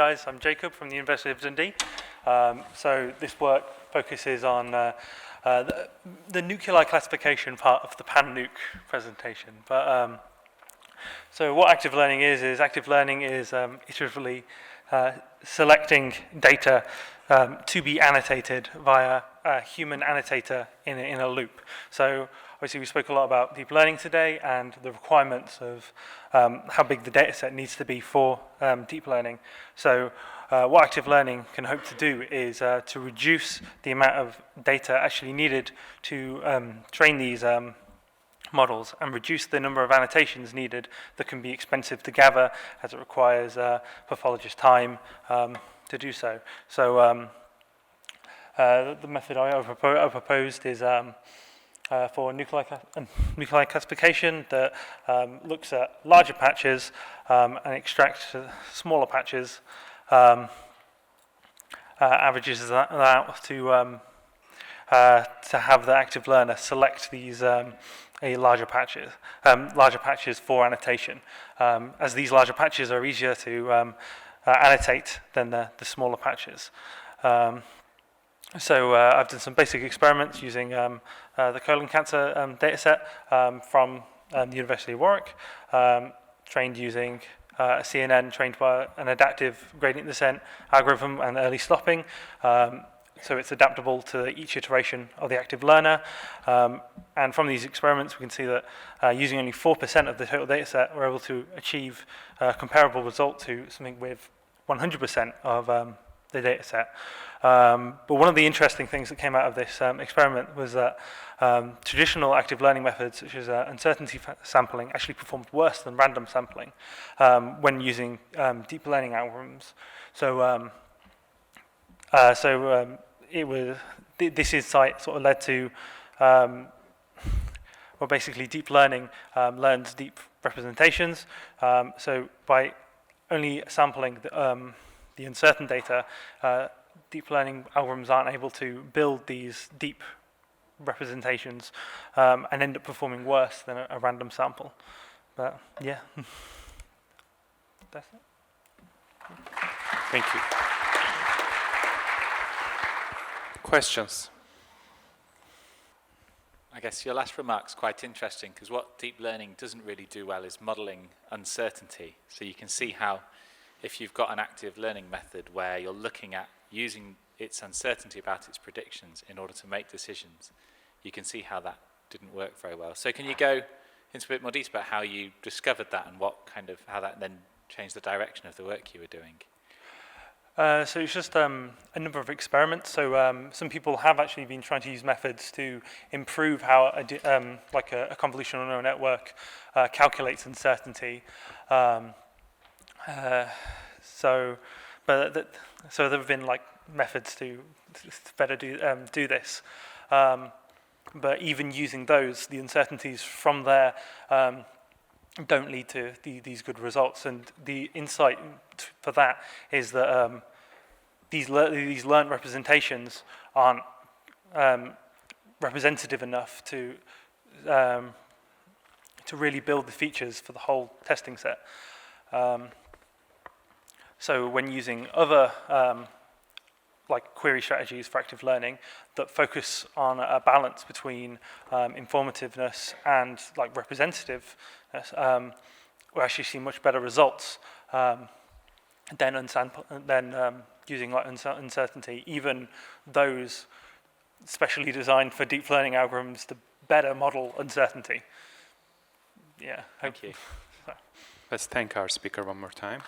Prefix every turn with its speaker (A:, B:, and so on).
A: guys. I'm Jacob from the University of Dundee. So this work focuses on the nuclei classification part of the pan-nuc presentation. But so what active learning is active learning is iteratively selecting data to be annotated via a human annotator in a loop. So obviously we spoke a lot about deep learning today and the requirements of how big the data set needs to be for deep learning. So what active learning can hope to do is to reduce the amount of data actually needed to train these models and reduce the number of annotations needed that can be expensive to gather, as it requires pathologist time to do so. So the method I proposed is for nuclei classification that looks at larger patches and extracts smaller patches, averages that out to have the active learner select these larger patches for annotation, as these larger patches are easier to annotate than the smaller patches. So I've done some basic experiments using the colon cancer dataset from the University of Warwick, trained using a CNN trained by an adaptive gradient descent algorithm and early stopping. So it's adaptable to each iteration of the active learner. And from these experiments, we can see that using only 4% of the total dataset, we're able to achieve a comparable result to something with 100% of the dataset. But one of the interesting things that came out of this experiment was that traditional active learning methods, such as uncertainty sampling, actually performed worse than random sampling when using deep learning algorithms. So, this insight sort of led to, well, basically deep learning learns deep representations. So by only sampling the uncertain data, deep learning algorithms aren't able to build these deep representations and end up performing worse than a random sample. But yeah, that's it.
B: Thank you. Questions?
C: I guess your last remark's quite interesting, because what deep learning doesn't really do well is modeling uncertainty. So you can see how if you've got an active learning method where you're looking at using its uncertainty about its predictions in order to make decisions, you can see how that didn't work very well. So can you go into a bit more detail about how you discovered that and how that then changed the direction of the work you were doing?
A: So it's just a number of experiments. So some people have actually been trying to use methods to improve how a convolutional neural network calculates uncertainty. So there have been methods to better do this. But even using those, the uncertainties from there don't lead to these good results. And the insight for that is that these learned representations aren't representative enough to really build the features for the whole testing set. So when using other query strategies for active learning that focus on a balance between informativeness and representativeness, we actually see much better results than using uncertainty. Even those specially designed for deep learning algorithms to better model uncertainty. Yeah.
C: Thank you.
B: Let's thank our speaker one more time.